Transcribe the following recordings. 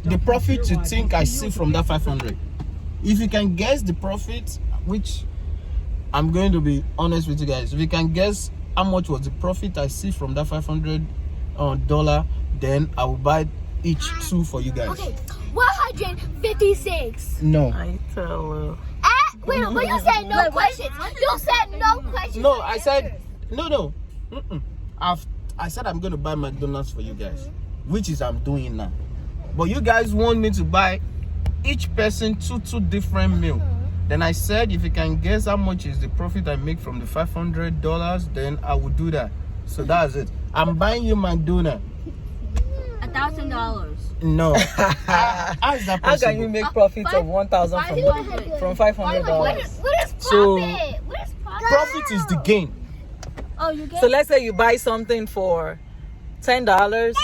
the profit you think I see from that 500. If you can guess the profit, which I'm going to be honest with you guys, if you can guess how much was the profit I see from that $500, then I will buy each 2 for you guys. Okay, 156. No. I tell Wait, but you said no questions. You said no questions. No, I said no. I said I'm going to buy McDonald's for you guys, which is I'm doing now. But you guys want me to buy each person two different meals. Then I said if you can guess how much is the profit I make from the $500, then I will do that. So that's it. I'm buying you McDonald's. $1,000. No. How is that possible? how can you make profits of 1,000 from $500? What is profit? So, What is profit? Profit is the gain. Oh, you get So let's say you buy something for $10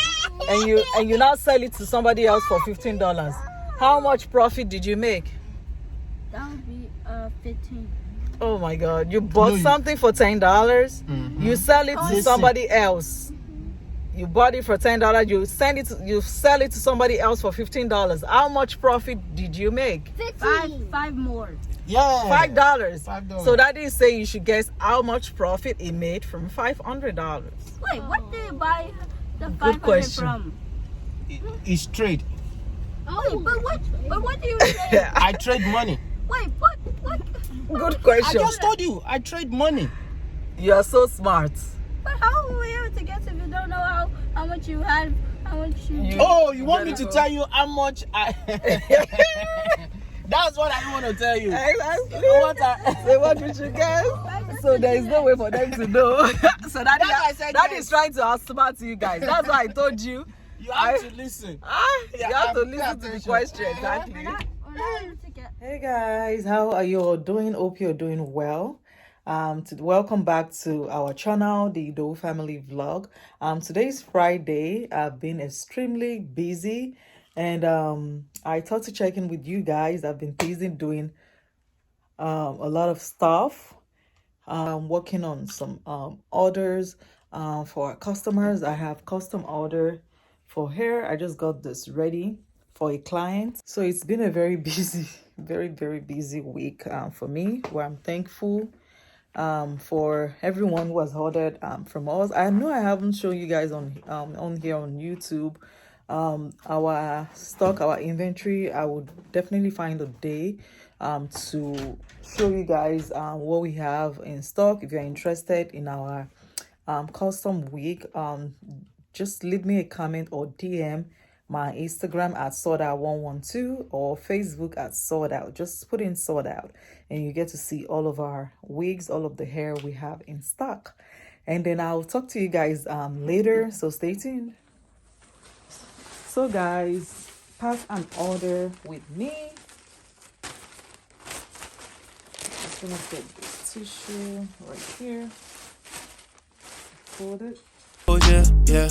and you now sell it to somebody else for $15. How much profit did you make? That would be 15. Oh my God! You bought something for $10. You sell it to somebody else. You bought it for $10. You sell it to somebody else for $15. How much profit did you make? 15. Five more. Yeah. $5. So that is saying you should guess how much profit it made from $500. Wait, what did you buy the Good 500 question. from? It's trade. Wait, but what do you say? I trade money. Wait, what? Good I question. just told you, I trade money. You are so smart. But how were we able to guess if you don't know how much you had, how much you... Oh, you want me to tell you how much I... That's what I want to tell you. Exactly. They want you to guess. So there is no way for them to know. So that is trying to outsmart you guys. That's why I told you. You have to listen. You have to listen to the question. Exactly. Hey guys, how are you all doing? Hope you're doing well. Welcome back to our channel, the Ido Family Vlog. Today's Friday. I've been extremely busy, and I thought to check in with you guys. I've been busy doing a lot of stuff. Working on some orders for our customers. I have custom order for hair. I just got this ready for a client. So it's been a very busy, very busy week for me, where I'm thankful for everyone who has ordered from us. I know I haven't shown you guys on here on YouTube our stock, our inventory. I would definitely find a day to show you guys what we have in stock. If you're interested in our custom wig, just leave me a comment or DM my Instagram at sortout112 or Facebook at sortout. Just put in sortout and you get to see all of our wigs, all of the hair we have in stock. And then I'll talk to you guys later, so stay tuned. So guys, pass an order with me. Just gonna get this tissue right here. Fold it. Yeah,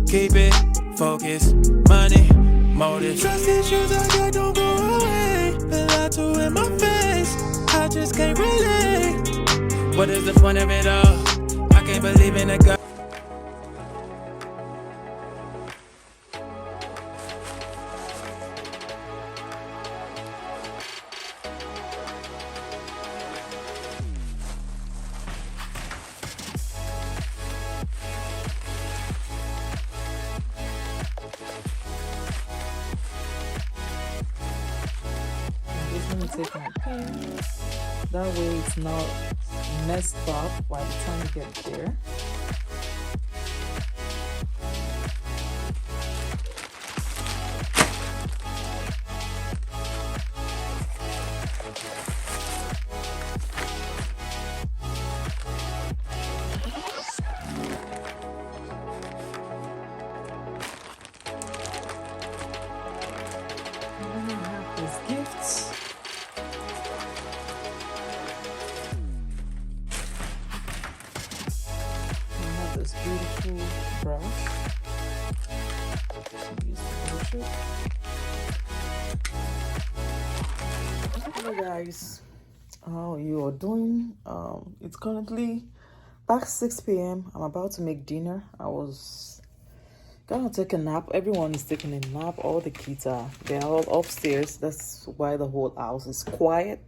keep it focused, money, motive. Trust issues I got don't go away. The lie to in my face, I just can't relate. What is the point of it all? I can't believe in a God. Take my pen, that way it's not messed up by the time you get there. And then I have this gift. This beautiful brush. Use to brush it. Hello guys, how you are doing? It's currently back 6 p.m. I'm about to make dinner. I was Gonna take a nap. Everyone is taking a nap. All the kids they're all upstairs. That's why the whole house is quiet.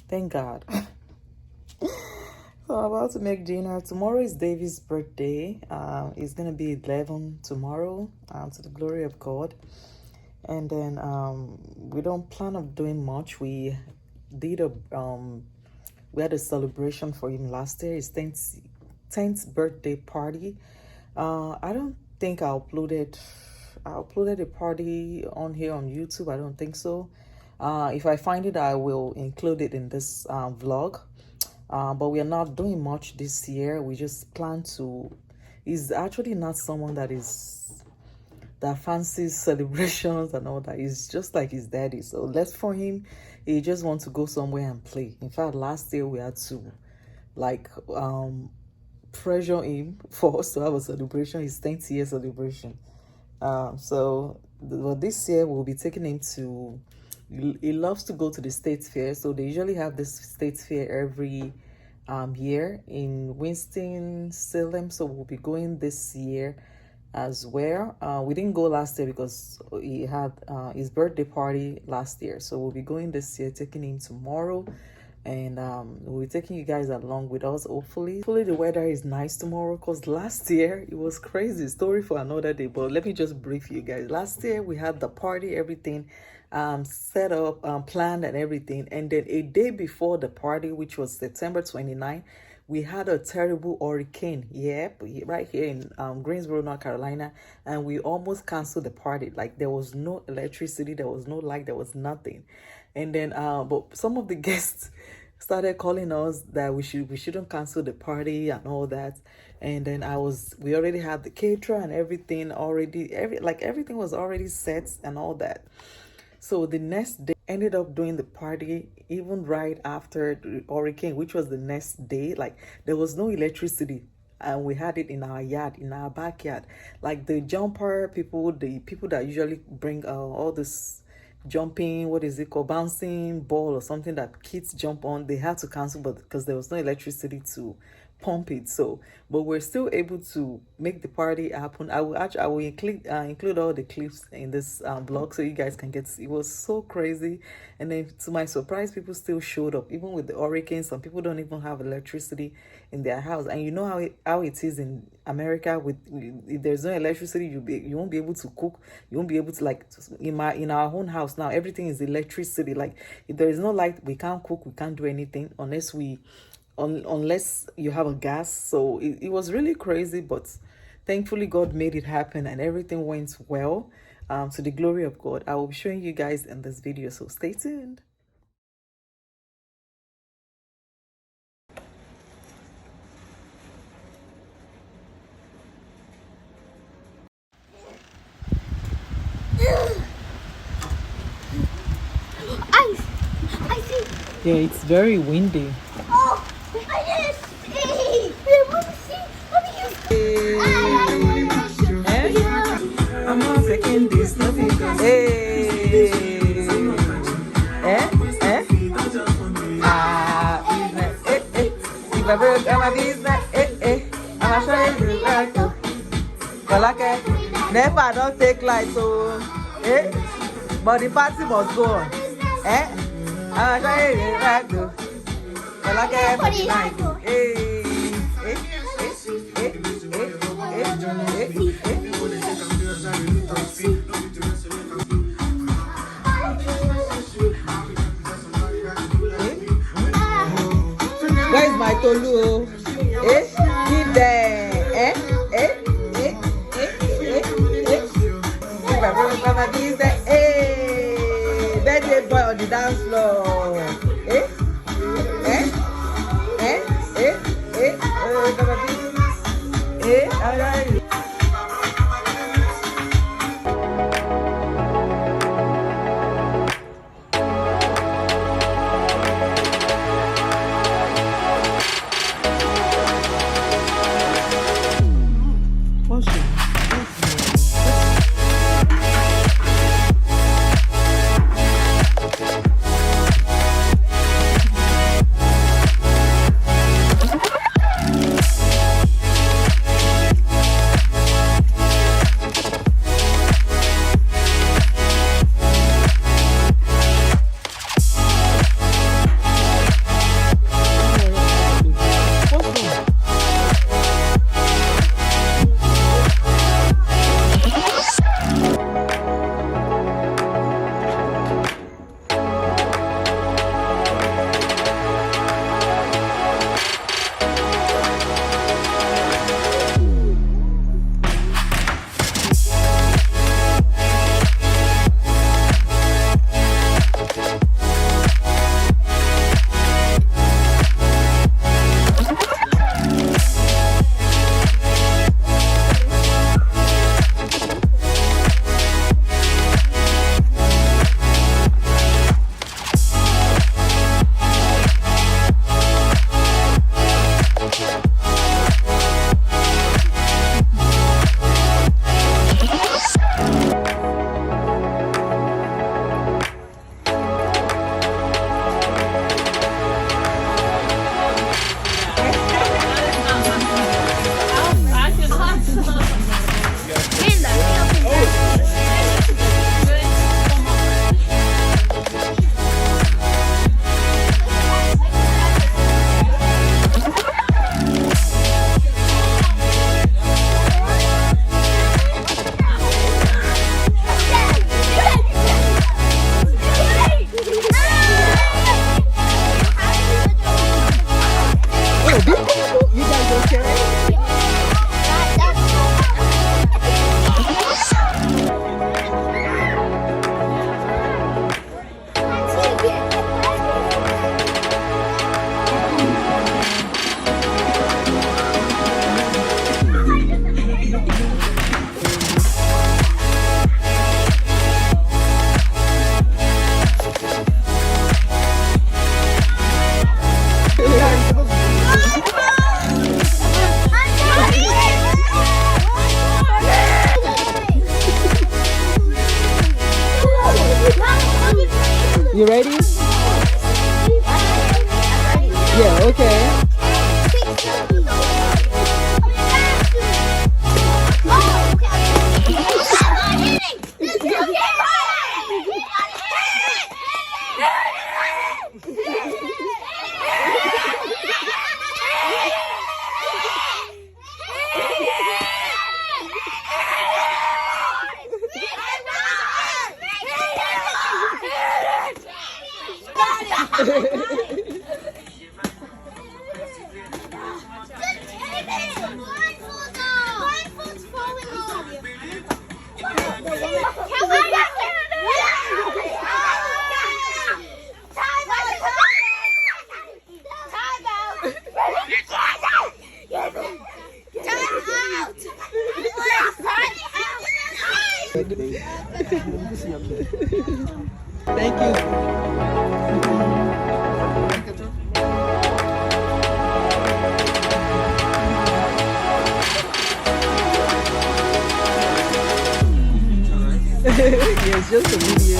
Thank God. So I'm about to make dinner. Tomorrow is Davy's birthday. It's gonna be 11 tomorrow. To the glory of God. And then we don't plan on doing much. We did we had a celebration for him last year. His 10th birthday party. I don't think I uploaded a party on here on YouTube. I don't think so. If I find it, I will include it in this vlog. But we are not doing much this year. We just plan to. He's actually not someone that fancies celebrations and all that. He's just like his daddy. So let's for him, he just wants to go somewhere and play. In fact, last year we had to like pressure him for us to have a celebration, his 10th year celebration. So this year we'll be taking him to. He loves to go to the state fair, so they usually have this state fair every year in Winston-Salem. So we'll be going this year as well. We didn't go last year because he had his birthday party last year, so we'll be going this year, taking him tomorrow, and we'll be taking you guys along with us. Hopefully the weather is nice tomorrow, because last year it was crazy. Story for another day, but let me just brief you guys. Last year we had the party, everything set up, planned and everything, and then a day before the party, which was September 29th, we had a terrible hurricane, right here in Greensboro, North Carolina, and we almost canceled the party. Like, there was no electricity, there was no light, there was nothing. And then but some of the guests started calling us that we shouldn't cancel the party and all that. And then we already had the caterer and everything already, everything was already set and all that. So the next day, ended up doing the party even right after the hurricane, which was the next day. Like, there was no electricity, and we had it in our yard, in our backyard. Like, the jumper people, the people that usually bring all this jumping, what is it called, bouncing ball or something that kids jump on, they had to cancel, but because there was no electricity to pump it. So, but we're still able to make the party happen. I will include all the clips in this blog, so you guys can get to see. It was so crazy. And then, to my surprise, people still showed up even with the hurricane. Some people don't even have electricity in their house, and you know how it is in America. If there's no electricity, you won't be able to cook. You won't be able to, like, in our own house now, everything is electricity. Like, if there is no light, we can't cook, we can't do anything unless you have a gas. So it was really crazy, but thankfully God made it happen and everything went well, to the glory of God. I will be showing you guys in this video, so stay tuned. Ice! I see! Yeah, it's very windy. Oh! I didn't see! Let me see! Let me use... I'm not taking this, nothing. Hey! If I broke my business, I'm trying to back up. But like, never don't take light, so, but the party must go on. I'm trying to back up. But like, for the night, Where is my Tolu? Give them. Birthday boy on the dance floor. Alright. You ready? Yeah, okay. Thank you. Yeah, it's just a video.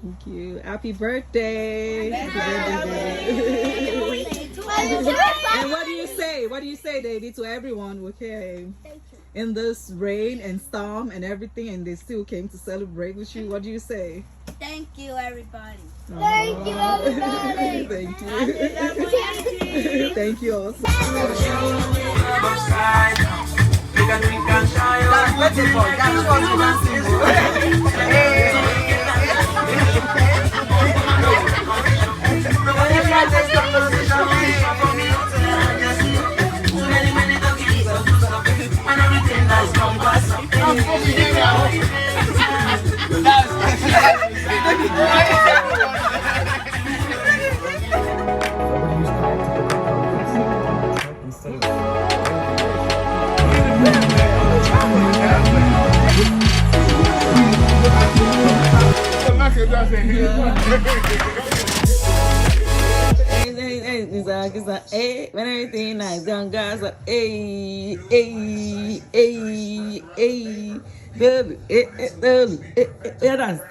Thank you. Happy birthday. Happy birthday. And what do you say? What do you say, Davy, to everyone? Okay. In this rain and storm and everything, and they still came to celebrate with you. What do you say? Thank you, everybody. Thank you, everybody. Thank you. Thank you also. When everything nice, young guys are baby, baby, dance,